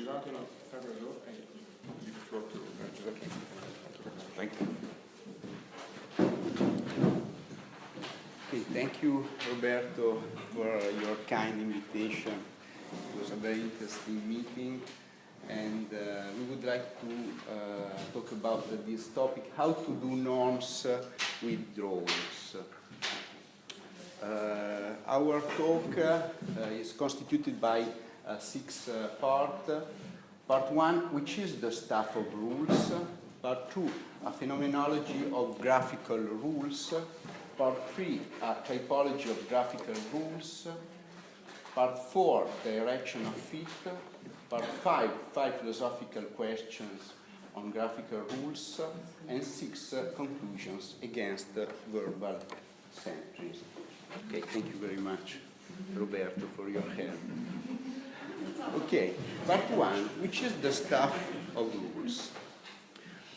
Giuseppe Lorini. Thank you. Okay, thank you, Roberto, for your kind invitation. It was a very interesting meeting, and we would like to talk about this topic, how to do norms with drawings. Our talk is constituted by 6 parts. Part 1, which is the stuff of rules. Part 2, a phenomenology of graphical rules. Part 3, a typology of graphical rules. Part 4, direction of fit. Part 5, 5 philosophical questions on graphical rules. And 6, conclusions against verbal centrism. Okay, thank you very much, Roberto, for your help. Okay, part 1, which is the stuff of rules.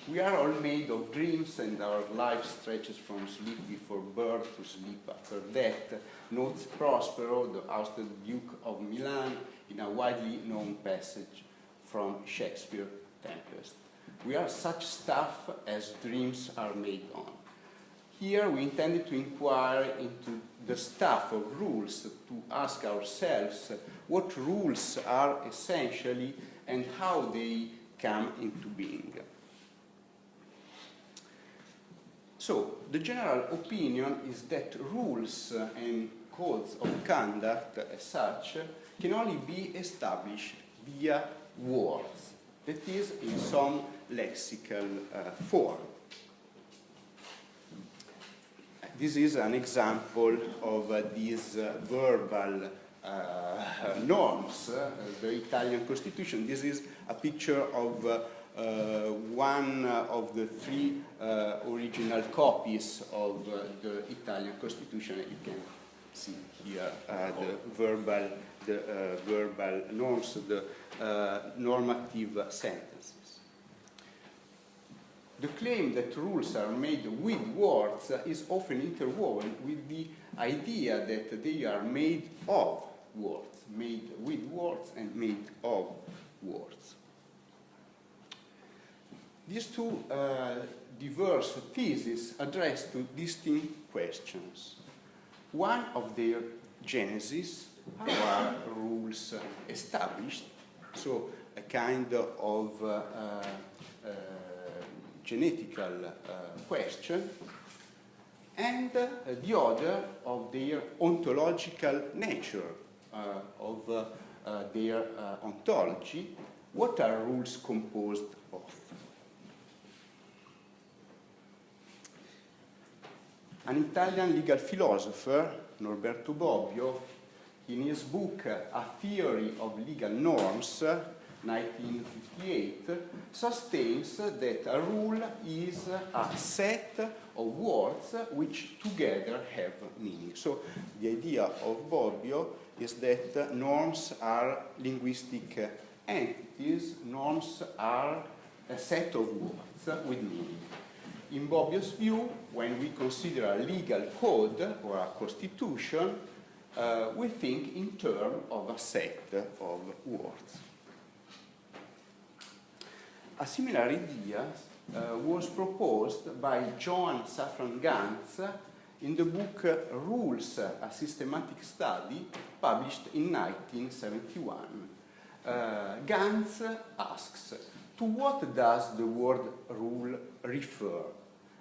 We are all made of dreams, and our life stretches from sleep before birth to sleep after death, notes Prospero, the ousted Duke of Milan, in a widely known passage from Shakespeare's Tempest. We are such stuff as dreams are made on. Here we intended to inquire into the stuff of rules, to ask ourselves what rules are essentially and how they come into being. So, the general opinion is that rules and codes of conduct as such can only be established via words, that is, in some lexical form. This is an example of these verbal norms, the Italian Constitution. This is a picture of one of the 3 original copies of the Italian Constitution. You can see here the verbal norms, the normative sentences. The claim that rules are made with words is often interwoven with the idea that they are made of words, made with words and made of words. These 2 diverse theses address 2 distinct questions. One of their genesis, how are rules established? So a kind of genetical question, and the other of their ontological nature, of their ontology. What are rules composed of? An Italian legal philosopher, Roberto Bobbio, in his book A Theory of Legal Norms, 1958, sustains that a rule is a set of words which together have meaning. So the idea of Bobbio is that norms are linguistic entities, norms are a set of words with meaning. In Bobbio's view, when we consider a legal code or a constitution, we think in terms of a set of words. A similar idea was proposed by Johann Safran Ganz in the book Rules, a Systematic Study, published in 1971. Ganz asks, to what does the word rule refer?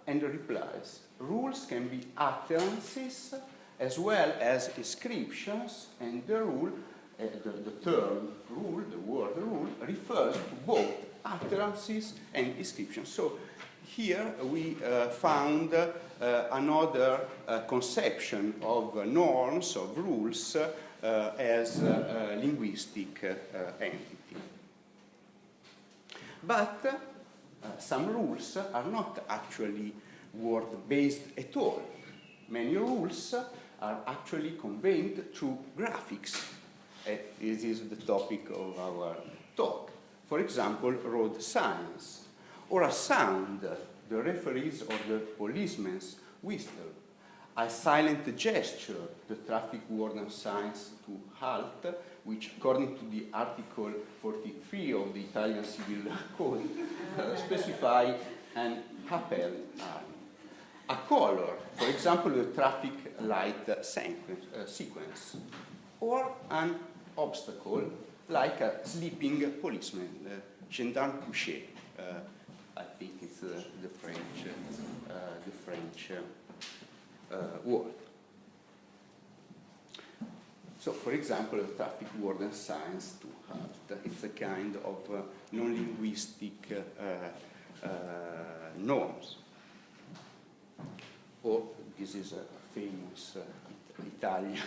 And replies, rules can be utterances as well as inscriptions, and the rule, the term rule, the word rule, refers to both utterances and inscriptions. So here we found another conception of norms, of rules, as a linguistic entity. But some rules are not actually word-based at all. Many rules are actually conveyed through graphics. This is the topic of our talk. For example, road signs, or a sound, the referee's or the policeman's whistle, a silent gesture, the traffic warden signs to halt, which according to the Article 43 of the Italian Civil Code specify an appel arm. A color, for example, the traffic light sequence, or an obstacle, like a sleeping policeman, gendarme couché. I think it's the French word. So, for example, the traffic warden signs to halt. It's a kind of non-linguistic norms. Or this is a famous Italian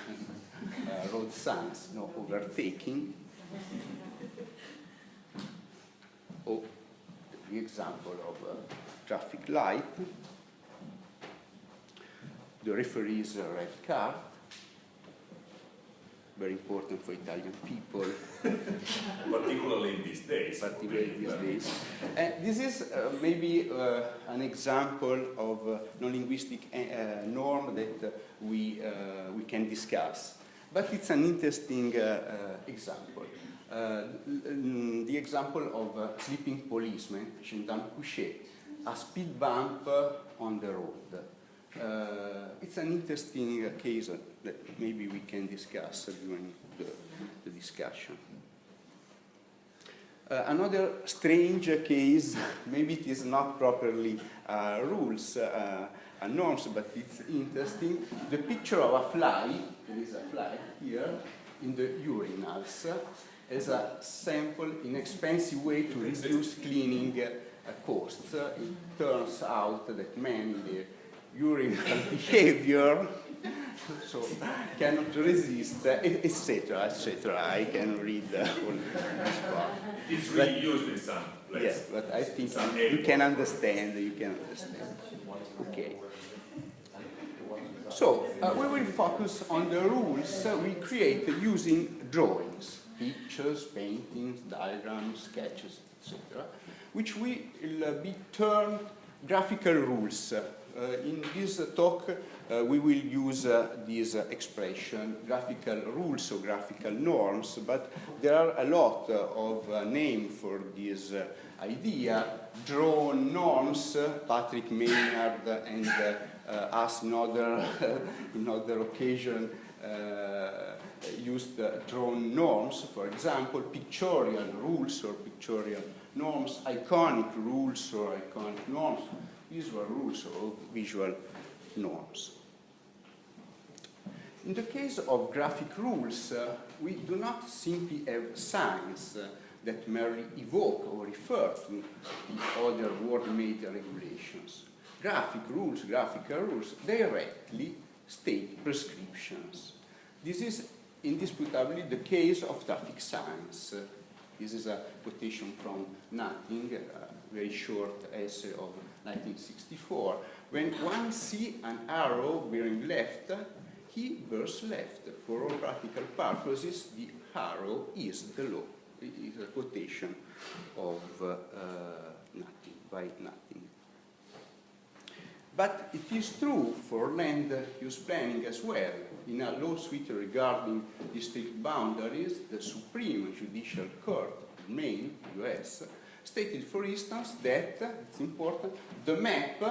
road signs, no overtaking. Or the example of a traffic light. The referee's red card. Very important for Italian people. Particularly in these days. Particularly these days. This is maybe an example of non-linguistic norm that we can discuss. But it's an interesting example. The example of a sleeping policeman, gendarme couché, a speed bump on the road. It's an interesting case that maybe we can discuss during the discussion. Another strange case, maybe it is not properly rules and norms, but it's interesting. The picture of a fly, there is a fly here, in the urinals, as a simple, inexpensive way to reduce cleaning costs. It turns out that many urinal behavior, so cannot resist, etc., etc. I can read all this part. It's really used in some places. Yes, but I think you can understand. You can understand. Okay. So we will focus on the rules we create using drawings, pictures, paintings, diagrams, sketches, etc., which will be termed graphical rules. In this talk, we will use this expression, graphical rules or graphical norms, but there are a lot of names for this idea. Drawn norms, Patrick Maynard and us in other occasion used drawn norms, for example, pictorial rules or pictorial norms, iconic rules or iconic norms, visual rules or visual norms. In the case of graphic rules, we do not simply have signs that merely evoke or refer to the other word-made regulations. Graphical rules directly state prescriptions. This is indisputably the case of traffic signs. This is a quotation from Nothing, a very short essay of 1964. When one sees an arrow bearing left, he bears left. For all practical purposes, the arrow is the law. It is a quotation of Nothing, by Nothing. But it is true for land use planning as well. In a lawsuit regarding district boundaries, the Supreme Judicial Court of Maine, US, stated, for instance, that, it's important, the map,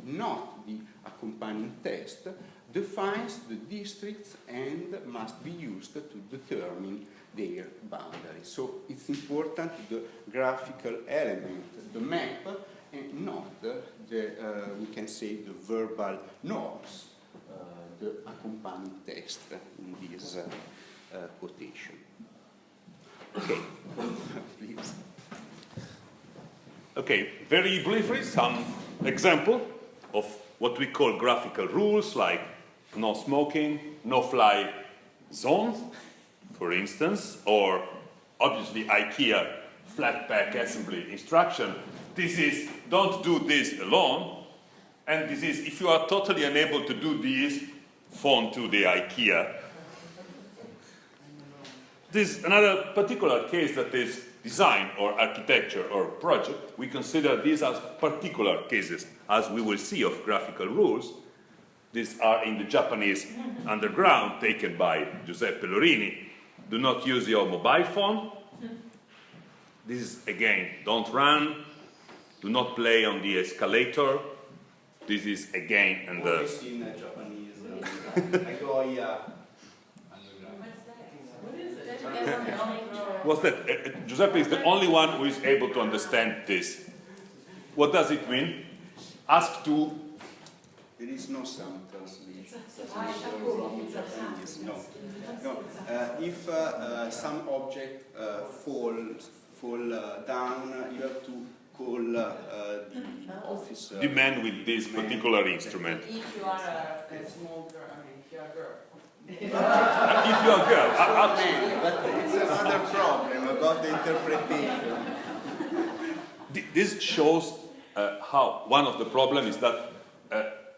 not the accompanying text, defines the districts and must be used to determine their boundaries. So it's important, the graphical element, the map, and not we can say, the verbal norms, the accompanying text in this quotation. Okay, please. Okay, very briefly, some example of what we call graphical rules, like no smoking, no fly zones, for instance, or obviously IKEA flat pack assembly instruction. This is, don't do this alone, and this is, if you are totally unable to do this, phone to the IKEA. This is another particular case that is design or architecture or project. We consider these as particular cases, as we will see, of graphical rules. These are in the Japanese underground, taken by Giuseppe Lorini. Do not use your mobile phone. This is, again, don't run. Do not play on the escalator. This is, again, and the... Always in Japanese. Nagoya. What's that? Giuseppe is the only one who is able to understand this. What does it mean? Ask to... There is no sound translation from Japanese. No. If some object fall down, you have to call the officer. The man with this particular instrument. If you are a small girl, I mean, if you are a girl. If you are a girl, But it's another problem about the interpretation. this shows how one of the problems is that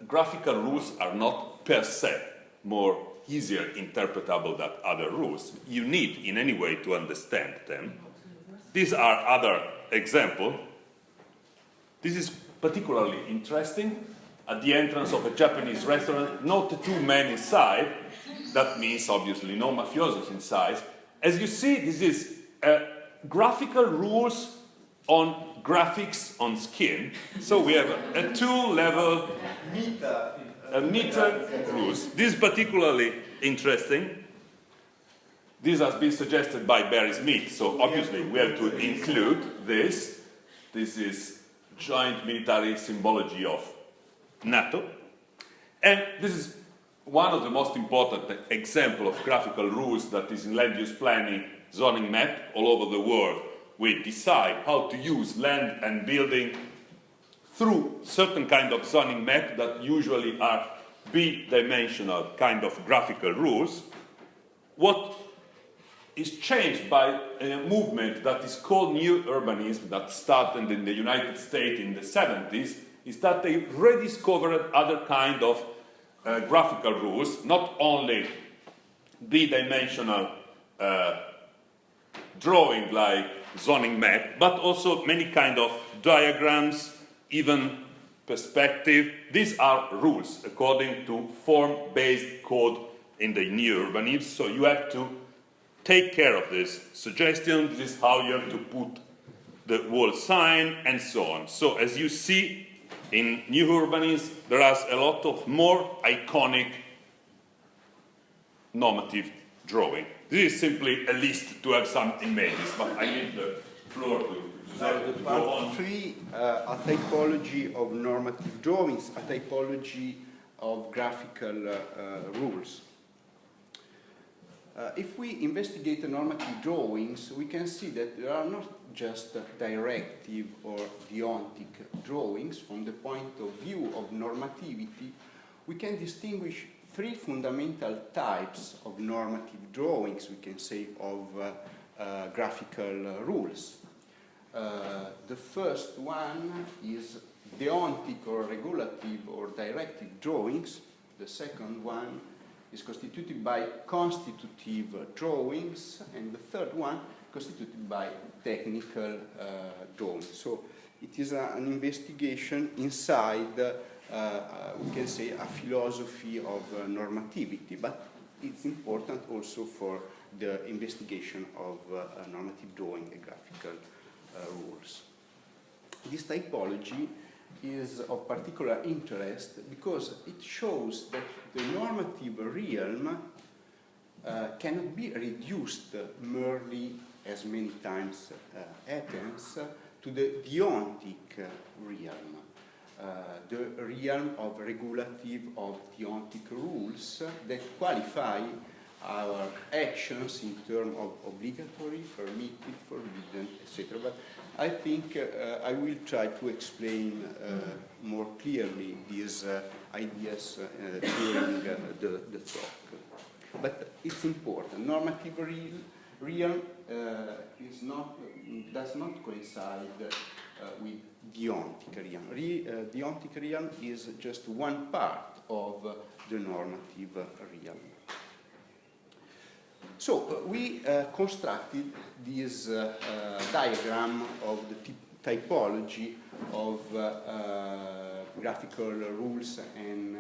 graphical rules are not per se more easier interpretable than other rules. You need in any way to understand them. These are other examples. This is particularly interesting. At the entrance of a Japanese restaurant, not two men inside. That means obviously no mafiosos inside. As you see, this is graphical rules on graphics on skin. So we have a two-level meter rules. This is particularly interesting. This has been suggested by Barry Smith, so obviously we have to include this. This is joint military symbology of NATO. And this is one of the most important examples of graphical rules that is in land use planning, zoning map all over the world. We decide how to use land and building through certain kind of zoning map that usually are bidimensional kind of graphical rules. What is changed by a movement that is called New Urbanism that started in the United States in the 70s is that they rediscovered other kind of graphical rules, not only bidimensional drawing like zoning map, but also many kind of diagrams, even perspective. These are rules according to form-based code in the New Urbanism, so you have to take care of this suggestion. This is how you have to put the wall sign and so on. So as you see in New Urbanism, there is a lot of more iconic normative drawing. This is simply a list to have some images, but I give the floor to Giuseppe to go on. Part 3, a typology of normative drawings, a typology of graphical rules. If we investigate the normative drawings, we can see that there are not just directive or deontic drawings. From the point of view of normativity, we can distinguish three fundamental types of normative drawings, we can say, of graphical rules. The first one is deontic or regulative or directive drawings. The second one is constituted by constitutive drawings, and the third one constituted by technical drawings. So it is an investigation inside, we can say, a philosophy of normativity, but it's important also for the investigation of normative drawing and graphical rules. This typology is of particular interest because it shows that the normative realm cannot be reduced merely, as many times happens, to the deontic realm, the realm of regulative, of deontic rules that qualify our actions in terms of obligatory, permitted, forbidden, etc. But I think I will try to explain more clearly these ideas during the talk. But it's important. Normative realm does not coincide with deontic realm. Deontic realm is just one part of the normative realm. So we constructed this diagram of the typology of graphical rules and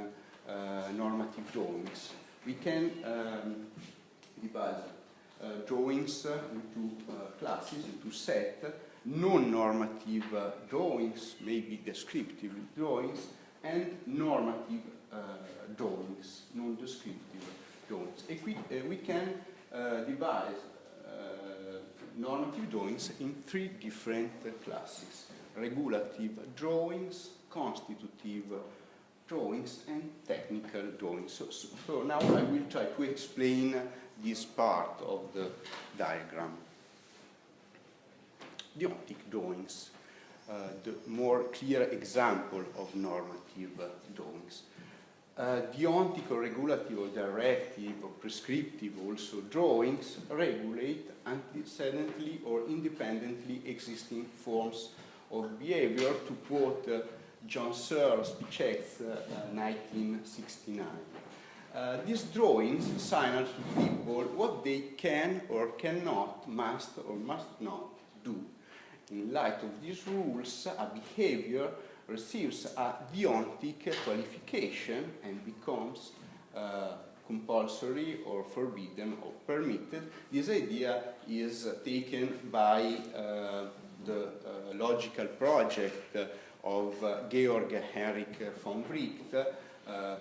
normative drawings. We can divide drawings into classes, into sets, non-normative drawings, maybe descriptive drawings, and normative drawings, non-descriptive drawings. We can divide normative drawings in three different classes: regulative drawings, constitutive drawings, and technical drawings. So now I will try to explain this part of the diagram. Deontic drawings, the more clear example of normative drawings. Deontic or regulative or directive or prescriptive also drawings regulate antecedently or independently existing forms of behavior, to quote John Searle, Speech Acts, 1969. These drawings signal to people what they can or cannot, must or must not do. In light of these rules, a behavior receives a deontic qualification and becomes compulsory or forbidden or permitted. This idea is taken by the logical project of Georg Henrik von Wright,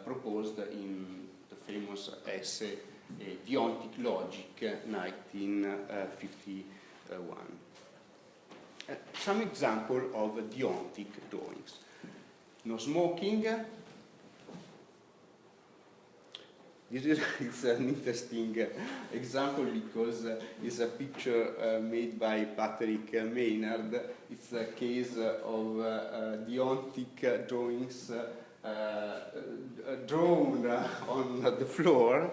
proposed in the famous essay Deontic Logic, 1951. Some example of deontic drawings. No smoking. This is it's an interesting example because it's a picture made by Patrick Maynard. It's a case of deontic drawings drawn on the floor.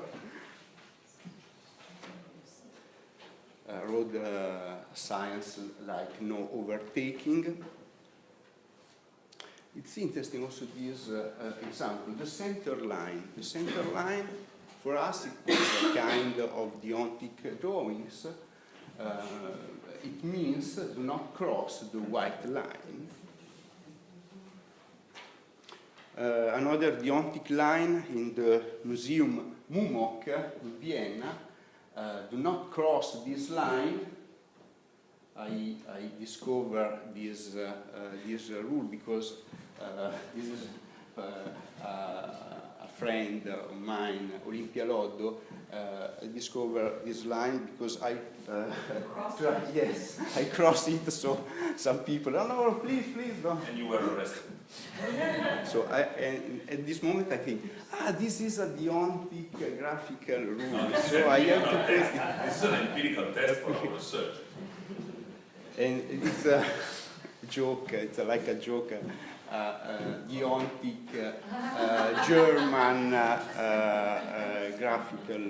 Road science like no overtaking. It's interesting also this example, the center line. The center line for us is a kind of deontic drawings. It means do not cross the white line. Another deontic line in the Museum Mumok in Vienna. Do not cross this line. I discovered this rule because this is a friend of mine, Olimpia Loddo. I discovered this line because I crossed it. So some people, oh no, please don't. And you were arrested. So at this moment I think, this is a deontic graphical rule. No, so I have to put it. This is an empirical test for our research. And it's a joke. It's like a joke. Deontic German graphical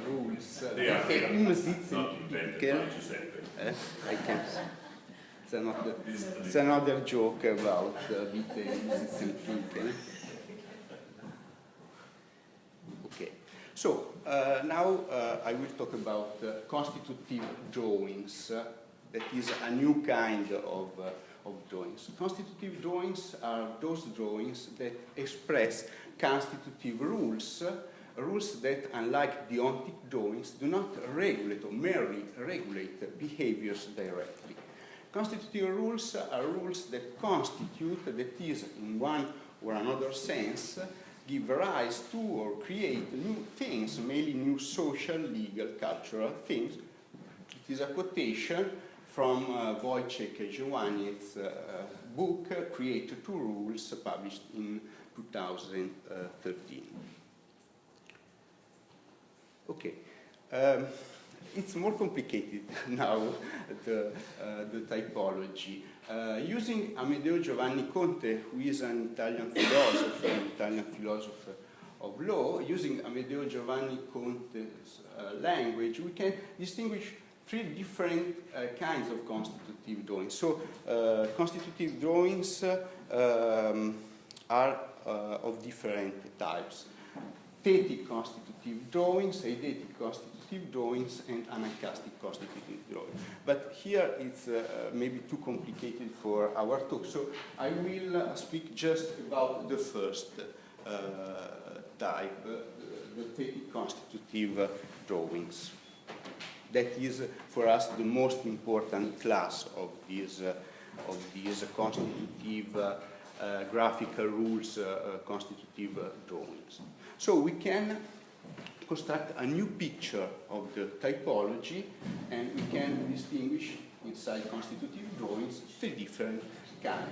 rules. They are not invented by I Giuseppe. can. It's another joke about Okay. So now I will talk about constitutive drawings. That is a new kind of drawings. Constitutive drawings are those drawings that express constitutive rules, rules that, unlike deontic drawings, do not regulate or merely regulate behaviors directly. Constitutive rules are rules that constitute, that is, in one or another sense, give rise to or create new things, mainly new social, legal, cultural things. It is a quotation from Wojciech Joanniec's book, Create Two Rules, published in 2013. Okay. It's more complicated now, the typology. Using Amedeo Giovanni Conte, who is an Italian philosopher of law, using Amedeo Giovanni Conte's language, we can distinguish three different kinds of constitutive drawings. So, constitutive drawings are of different types. Thetic constitutive drawings, eidetic constitutive drawings, and anacastic constitutive drawings. But here it's maybe too complicated for our talk, so I will speak just about the first type, the thetic constitutive drawings. That is, for us, the most important class of these constitutive graphical rules, constitutive drawings. So we can construct a new picture of the typology, and we can distinguish inside constitutive drawings three different kinds: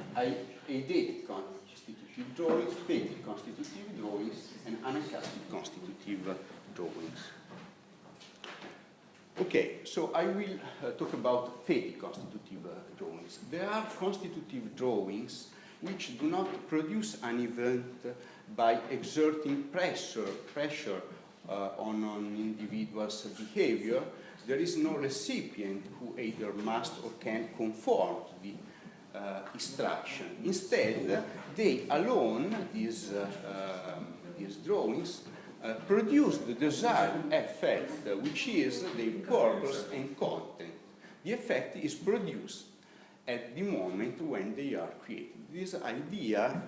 eidetic constitutive drawings, thetic constitutive drawings, and anacastic constitutive drawings. Okay, so I will talk about thetic constitutive drawings. There are constitutive drawings which do not produce an event by exerting pressure on an individual's behavior. There is no recipient who either must or can conform to the instruction. Instead, they alone, these drawings, produce the desired effect, which is their purpose and content. The effect is produced at the moment when they are created. This idea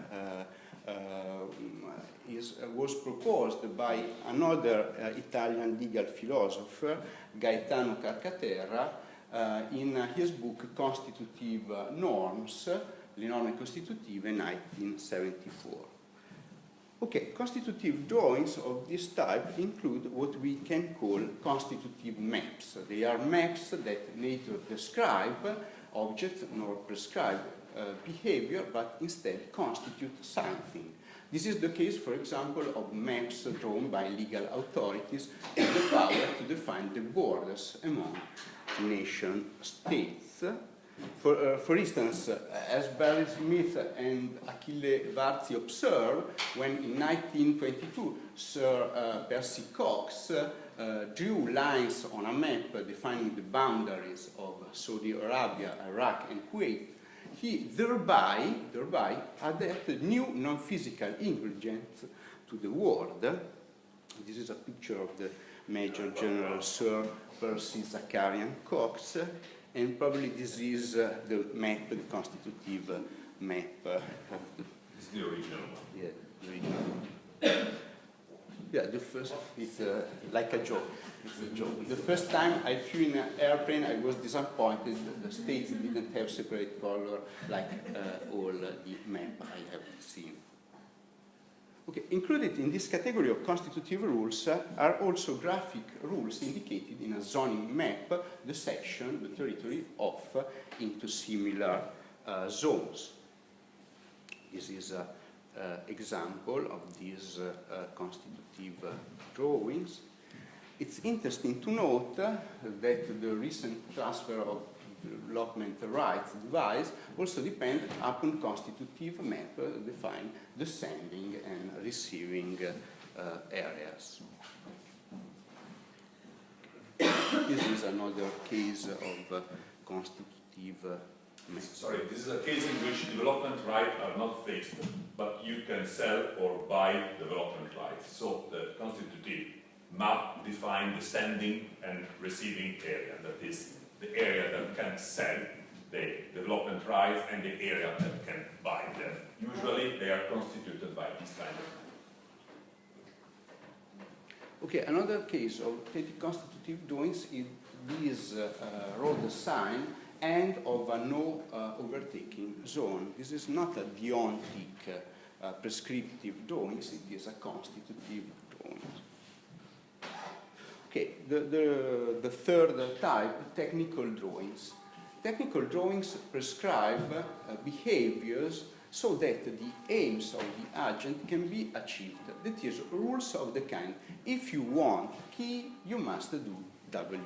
was proposed by another Italian legal philosopher, Gaetano Carcaterra, in his book Constitutive Norms, Le norme costitutive, 1974. Okay, constitutive drawings of this type include what we can call constitutive maps. They are maps that neither describe objects nor prescribe behavior, but instead constitute something. This is the case, for example, of maps drawn by legal authorities with the power to define the borders among nation-states. For instance, as Barry Smith and Achille Varzi observed, when in 1922 Sir Percy Cox drew lines on a map defining the boundaries of Saudi Arabia, Iraq, and Kuwait, he thereby added new non-physical ingredients to the world. This is a picture of the Major General Sir Percy Zacharian Cox, and probably this is the map, the constitutive map. It's the original one. Yeah, the original one. Yeah, the first, it's like a joke. It's a joke. The first time I flew in an airplane, I was disappointed that the states didn't have separate color like all the map I have seen. Okay, included in this category of constitutive rules are also graphic rules indicated in a zoning map, the section, the territory off into similar zones. This is an example of these constitutive drawings. It's interesting to note that the recent transfer of development rights device also depend upon constitutive map define the sending and receiving areas. This is another case of constitutive map. Sorry, this is a case in which development rights are not fixed, but you can sell or buy development rights. So the constitutive map defines the sending and receiving area, that is, the area that can sell the development rights and the area that can buy them. Usually they are constituted by this kind of. Okay, another case of constitutive drawings is this road sign and of a no overtaking zone. This is not a deontic prescriptive drawings, it is a constitutive drawing. Okay, the third type, technical drawings. Technical drawings prescribe behaviors so that the aims of the agent can be achieved. That is, rules of the kind, if you want key, you must do W.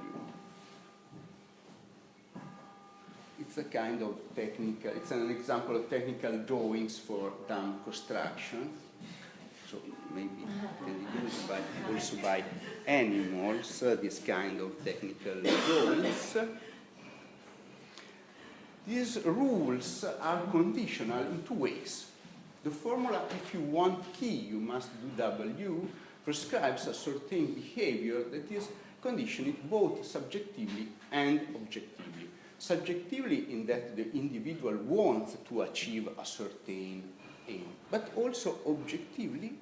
It's a kind of technical, it's an example of technical drawings for dam construction. So maybe can be used also by animals, this kind of technical drawings. These rules are conditional in two ways. The formula, if you want key, you must do W, prescribes a certain behavior that is conditioned both subjectively and objectively. Subjectively in that the individual wants to achieve a certain aim, but also objectively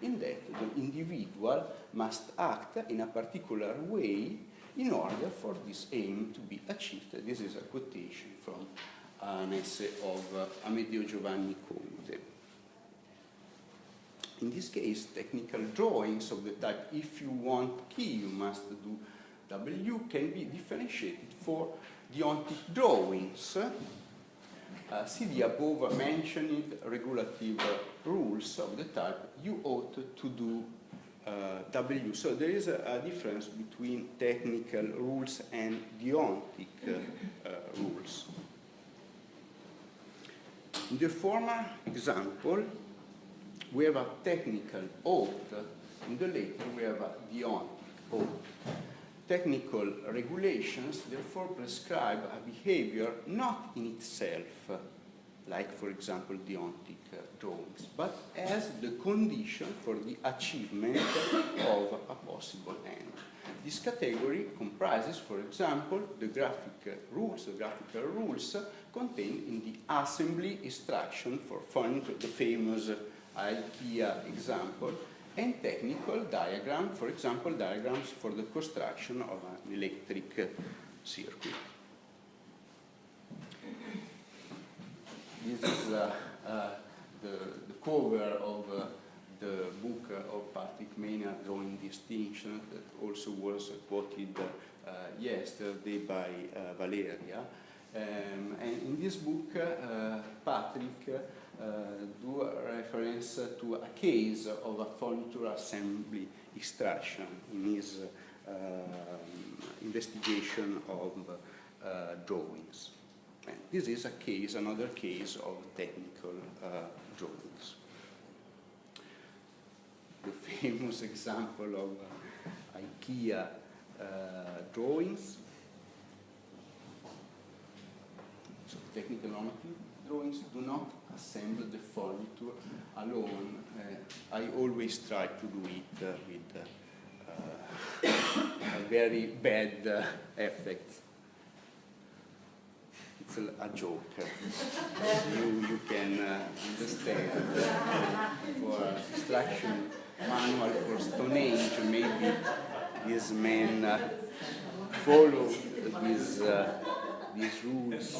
in that the individual must act in a particular way in order for this aim to be achieved. This is a quotation from an essay of Amedeo Giovanni Conte. In this case, technical drawings of the type if you want key, you must do W can be differentiated for deontic drawings. See the above mentioned regulative rules of the type you ought to do W. So there is a difference between technical rules and deontic rules. In the former example, we have a technical ought. In the later, we have a deontic ought. Technical regulations therefore prescribe a behavior not in itself, like for example deontic drawings, but as the condition for the achievement of a possible end. This category comprises, for example, the graphical rules contained in the assembly instruction for furniture, the famous IKEA example, and technical diagram, for example, diagrams for the construction of an electric circuit. This is the cover of the book of Patrick Mania, Drawing Distinction, that also was quoted yesterday by Valeria. And in this book, Patrick do a reference to a case of a furniture assembly extraction in his investigation of drawings. And this is a case, another case of technical drawings. The famous example of IKEA drawings. So technical normative drawings do not assemble the furniture alone. I always try to do it with a very bad effect. It's a joke. You can understand. For instruction manual for Stone Age, maybe these men follow these rules.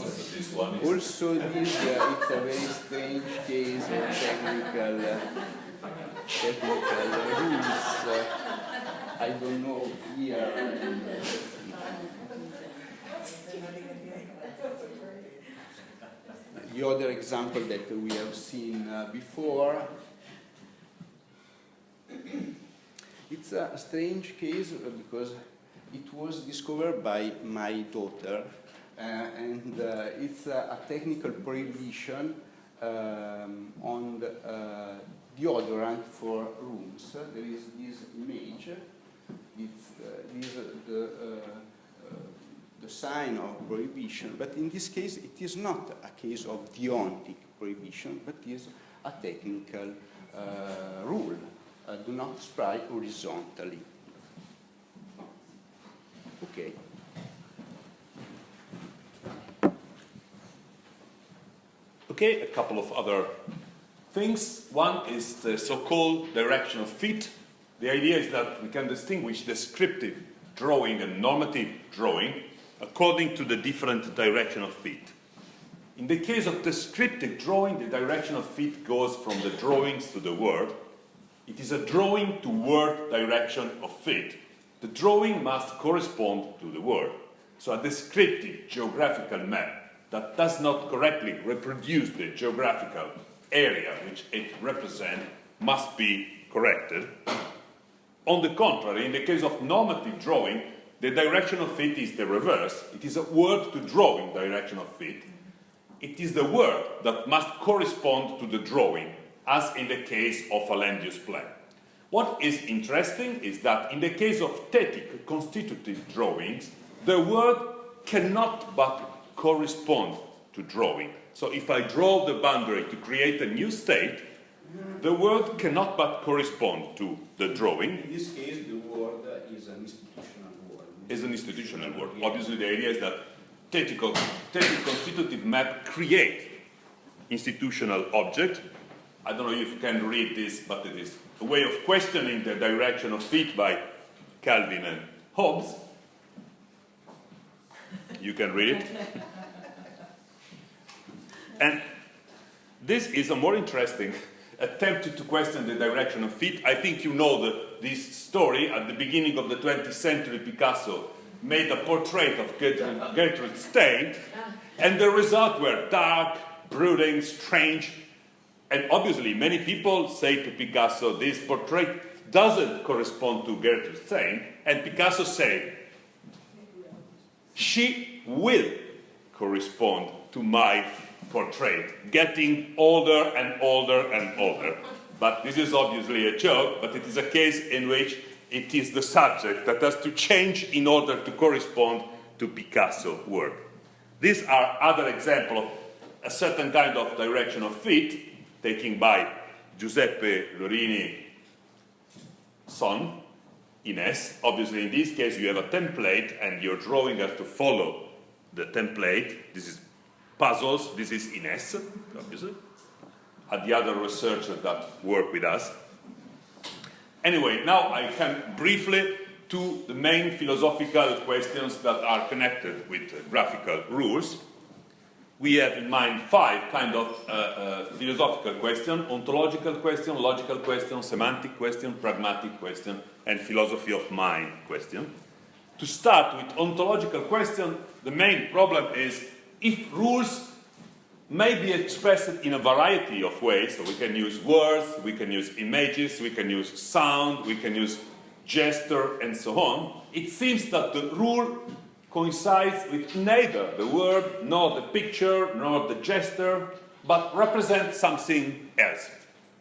Also, it's a very strange case of technical rules. I don't know here. The other example that we have seen before, it's a strange case because it was discovered by my daughter. And it's a technical prohibition on the deodorant for rooms. There is this image. It's the sign of prohibition, but in this case it is not a case of deontic prohibition, but is a technical rule. Do not spray horizontally. Okay. Okay, a couple of other things. One is the so-called direction of fit. The idea is that we can distinguish descriptive drawing and normative drawing according to the different direction of fit. In the case of descriptive drawing, the direction of fit goes from the drawings to the word. It is a drawing to word direction of fit. The drawing must correspond to the word. So a descriptive geographical map that does not correctly reproduce the geographical area which it represents must be corrected. On the contrary, in the case of normative drawing, the direction of fit is the reverse. It is a word to drawing direction of fit. It is the word that must correspond to the drawing, as in the case of a land use plan. What is interesting is that in the case of static constitutive drawings, the word cannot but correspond to drawing. So if I draw the boundary to create a new state, the word cannot but correspond to the drawing. In this case, the word is an institutional word. Is an institutional word. Obviously, the idea is that static constitutive map create institutional object, I don't know if you can read this, but it is a way of questioning the direction of feet by Calvin and Hobbes. You can read it. And this is a more interesting attempt to question the direction of feet. I think you know this story. At the beginning of the 20th century, Picasso made a portrait of Gertrude Stein, and the results were dark, brooding, strange, and obviously many people say to Picasso, this portrait doesn't correspond to Gertrude Stein, and Picasso said, she will correspond to my portrait, getting older and older and older. But this is obviously a joke, but it is a case in which it is the subject that has to change in order to correspond to Picasso's work. These are other examples of a certain kind of direction of feet taken by Giuseppe Lorini son in EHESS. Obviously in this case you have a template and your drawing has to follow the template. This is puzzles, this is in EHESS, obviously, and the other researchers that work with us. Anyway, now I come briefly to the main philosophical questions that are connected with graphical rules. We have in mind 5 kind of philosophical questions: ontological question, logical question, semantic question, pragmatic question, and philosophy of mind question. To start with ontological question, the main problem is if rules may be expressed in a variety of ways. So we can use words, we can use images, we can use sound, we can use gesture, and so on. It seems that the rule coincides with neither the word, nor the picture, nor the gesture, but represents something else.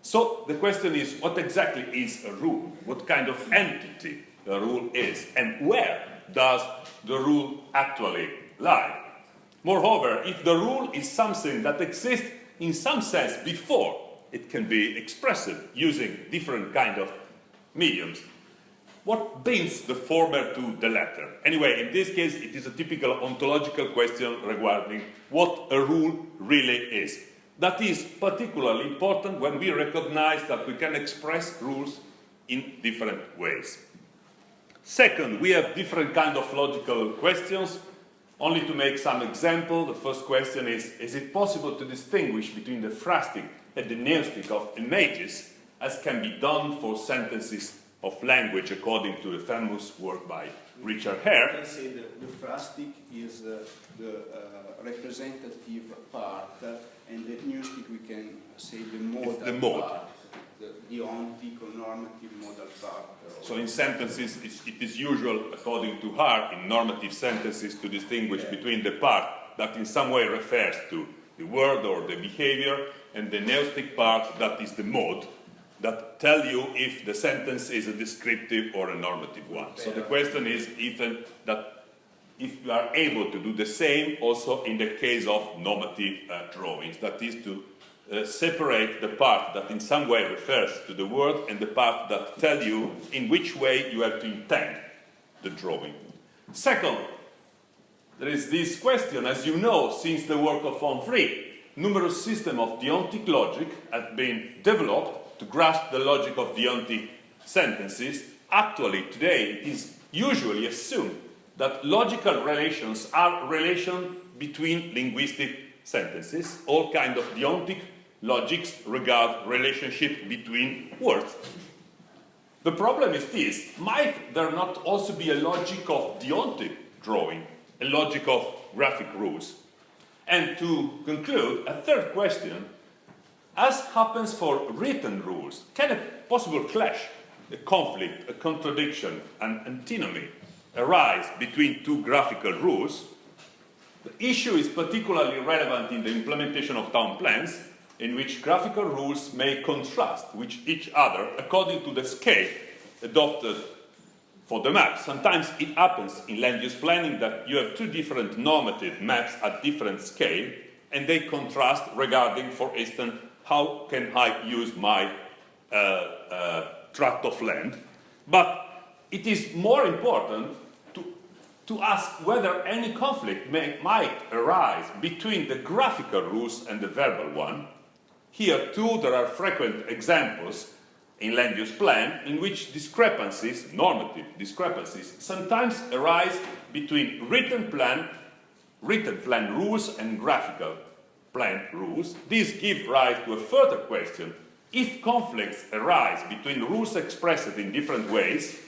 So the question is, what exactly is a rule? What kind of entity a rule is? And where does the rule actually lie? Moreover, if the rule is something that exists in some sense before it can be expressed using different kind of mediums, what binds the former to the latter? Anyway, in this case, it is a typical ontological question regarding what a rule really is. That is particularly important when we recognize that we can express rules in different ways. Second, we have different kind of logical questions. Only to make some example, the first question is it possible to distinguish between the phrastic and the neostic of images, as can be done for sentences of language, according to the famous work by Richard Hare? I can say that the phrastic is the representative part, and the neostic we can say the modal part, the ontic or normative modal part. So in sentences, it is usual, according to Hare, in normative sentences, to distinguish between the part that in some way refers to the word or the behavior, and the neostic part that is the mode, that tell you if the sentence is a descriptive or a normative one. So the question is even that if you are able to do the same also in the case of normative drawings, that is to separate the part that in some way refers to the word and the part that tell you in which way you have to intend the drawing. Second, there is this question, as you know, since the work of Onfray, numerous systems of deontic logic have been developed to grasp the logic of deontic sentences. Actually, today it is usually assumed that logical relations are relations between linguistic sentences. All kinds of deontic logics regard relationship between words. The problem is this: might there not also be a logic of deontic drawing, a logic of graphic rules? And to conclude, a third question: as happens for written rules, can a possible clash, a conflict, a contradiction, an antinomy arise between two graphical rules? The issue is particularly relevant in the implementation of town plans, in which graphical rules may contrast with each other according to the scale adopted for the map. Sometimes it happens in land use planning that you have two different normative maps at different scale, and they contrast regarding, for instance, how can I use my tract of land. But it is more important to ask whether any conflict might arise between the graphical rules and the verbal one. Here too there are frequent examples in land use plan in which discrepancies, normative discrepancies, sometimes arise between written plan rules and graphical plan rules. These give rise to a further question. If conflicts arise between rules expressed in different ways,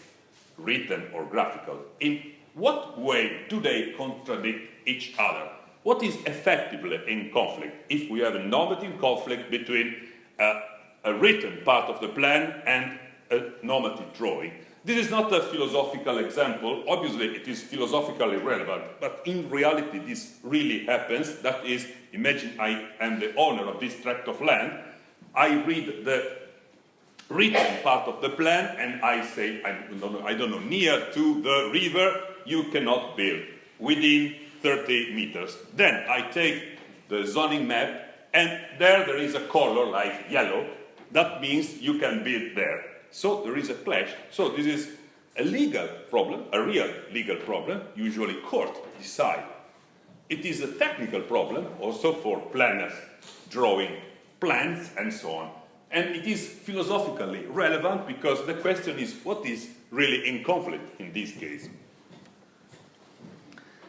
written or graphical, in what way do they contradict each other? What is effectively in conflict if we have a normative conflict between a written part of the plan and a normative drawing? This is not a philosophical example. Obviously, it is philosophically relevant, but in reality, this really happens. That is, imagine I am the owner of this tract of land. I read the written part of the plan, and I say, I don't know, near to the river, you cannot build within 30 meters. Then I take the zoning map, and there is a color like yellow. That means you can build there. So there is a clash. So this is a legal problem, a real legal problem. Usually court decide. It is a technical problem also for planners drawing plans and so on. And it is philosophically relevant because the question is what is really in conflict in this case.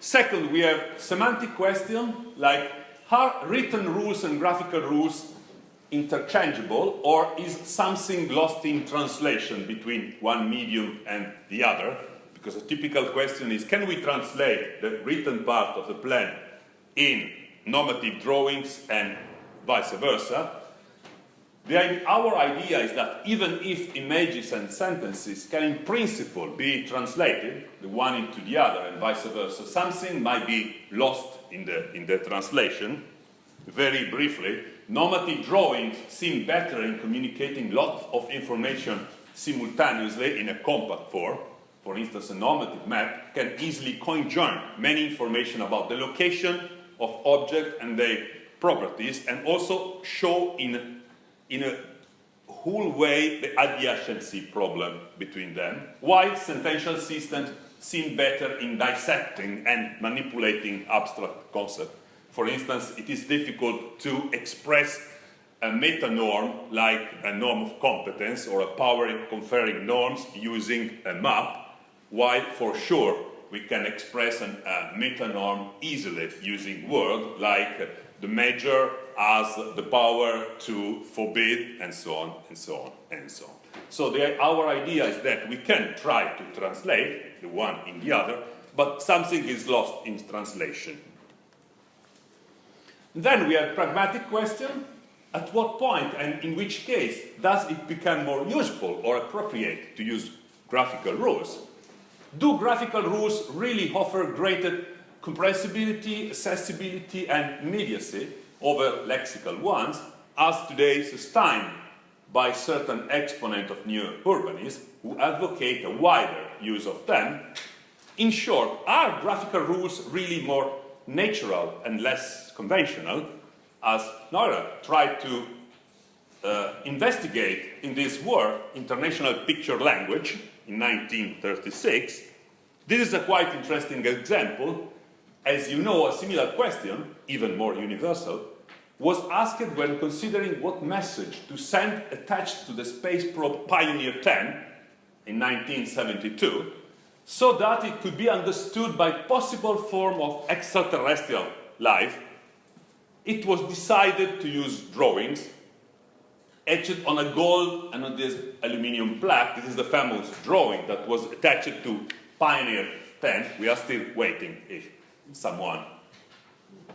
Second, we have semantic question like are written rules and graphical rules interchangeable, or is something lost in translation between one medium and the other? Because a typical question is, can we translate the written part of the plan in normative drawings and vice versa? Our idea is that even if images and sentences can in principle be translated, the one into the other and vice versa, something might be lost in the translation. Very briefly, normative drawings seem better in communicating lots of information simultaneously in a compact form. For instance, a normative map can easily conjoin many information about the location of objects and their properties, and also show in a whole way the adjacency problem between them, while sentential systems seem better in dissecting and manipulating abstract concepts. For instance, it is difficult to express a meta-norm like a norm of competence or a power-conferring norms using a map, while for sure we can express a meta-norm easily using words like the major has the power to forbid, and so on, and so on, and so on. So our idea is that we can try to translate the one in the other, but something is lost in translation. Then we have pragmatic question. At what point and in which case does it become more useful or appropriate to use graphical rules? Do graphical rules really offer greater comprehensibility, accessibility, and immediacy over lexical ones, as today sustained by certain exponents of new urbanism who advocate a wider use of them? In short, are graphical rules really more natural and less conventional, as Neura tried to investigate in this work, International Picture Language, in 1936. This is a quite interesting example. As you know, a similar question, even more universal, was asked when considering what message to send attached to the space probe Pioneer 10 in 1972, so that it could be understood by possible form of extraterrestrial life. It was decided to use drawings etched on a gold and on this aluminium plaque. This is the famous drawing that was attached to Pioneer 10. We are still waiting if someone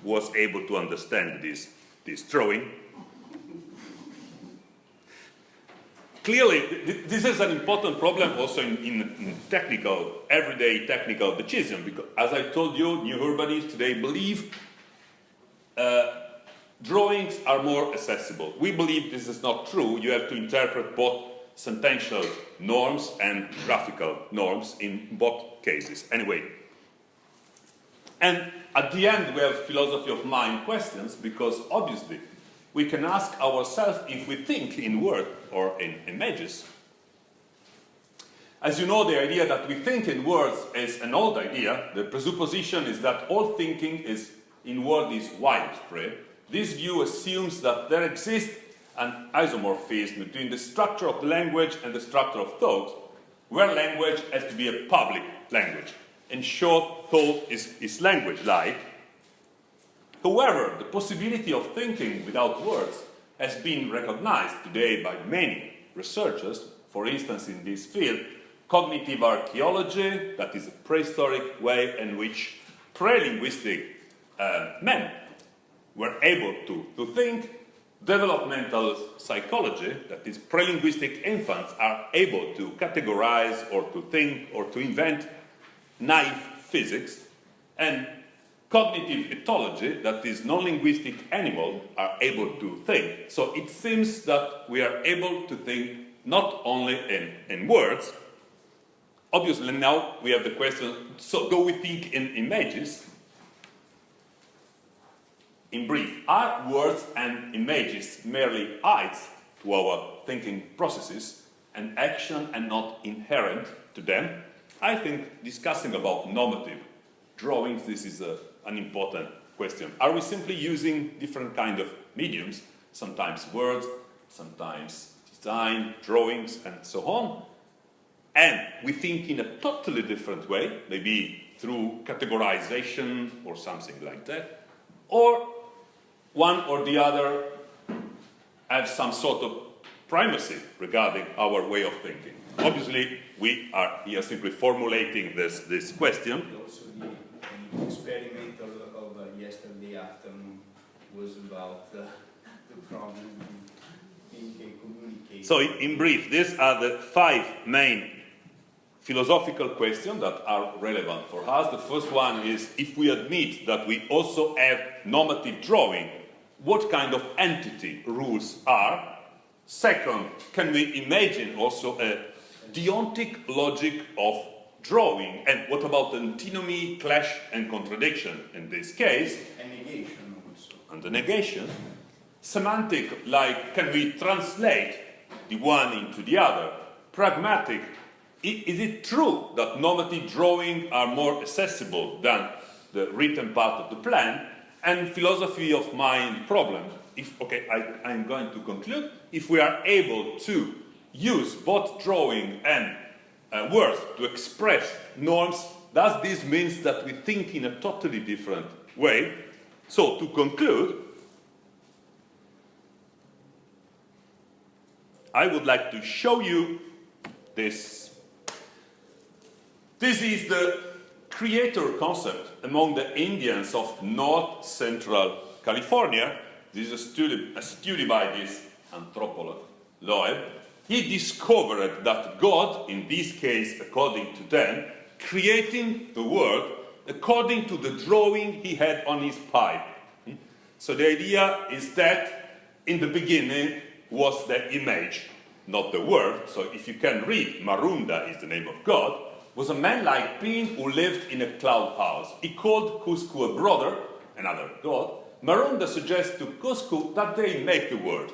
was able to understand this drawing. Clearly, this is an important problem also in technical, everyday technical decision, because as I told you, new urbanists today believe drawings are more accessible. We believe this is not true. You have to interpret both sentential norms and graphical norms in both cases. Anyway, and at the end we have philosophy of mind questions, because obviously we can ask ourselves if we think in words or in images. As you know, the idea that we think in words is an old idea. The presupposition is that all thinking in words is widespread. This view assumes that there exists an isomorphism between the structure of the language and the structure of thought, where language has to be a public language. In short, thought is language-like. However, the possibility of thinking without words has been recognized today by many researchers. For instance, in this field, cognitive archaeology, that is a prehistoric way in which pre-linguistic men were able to think. Developmental psychology, that is pre-linguistic infants, are able to categorize or to think or to invent naive physics, and cognitive ethology, that is non-linguistic animals, are able to think. So it seems that we are able to think not only in words. Obviously now we have the question, so do we think in images? In brief, are words and images merely aids to our thinking processes, and action and not inherent to them? I think discussing about normative drawings, this is an important question. Are we simply using different kind of mediums, sometimes words, sometimes design, drawings, and so on, and we think in a totally different way, maybe through categorization or something like that, or one or the other have some sort of primacy regarding our way of thinking? Obviously, we are here simply formulating this question. Also, the experiment of yesterday afternoon was about the problem in thinking and communicating. So, in brief, these are the 5 main philosophical questions that are relevant for us. The first one is, if we admit that we also have normative drawing, what kind of entity rules are? Second, can we imagine also a deontic logic of drawing? And what about antinomy, clash, and contradiction in this case? And negation also. And the negation. Semantic, like, can we translate the one into the other? Pragmatic, is it true that normative drawing are more accessible than the written part of the plan? And philosophy of mind problem. I'm going to conclude. If we are able to use both drawing and words to express norms, does this mean that we think in a totally different way? So, to conclude, I would like to show you this. This is the creator concept among the Indians of North Central California. This is a study by this anthropologist, Loeb. He discovered that God, in this case according to them, creating the world according to the drawing he had on his pipe. So the idea is that in the beginning was the image, not the word. So if you can read, Marunda is the name of God, was a man like being who lived in a cloud house. He called Cusco a brother, another god. Marunda suggests to Cusco that they make the world.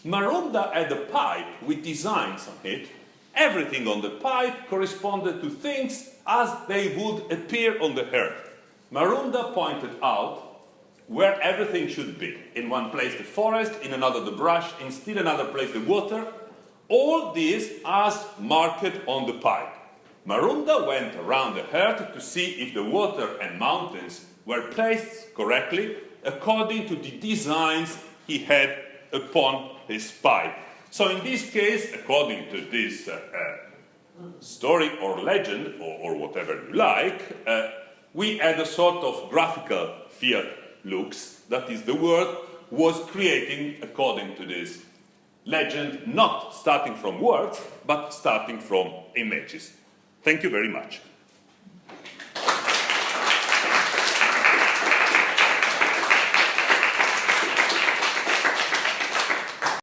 Marunda had a pipe with designs on it. Everything on the pipe corresponded to things as they would appear on the earth. Marunda pointed out where everything should be. In one place the forest, in another the brush, in still another place the water. All this as marked on the pipe. Marunda went around the earth to see if the water and mountains were placed correctly according to the designs he had upon his pipe. So in this case, according to this story or legend, or whatever you like, we had a sort of graphical fiat lux, that is, the world was creating according to this legend, not starting from words, but starting from images. Thank you very much.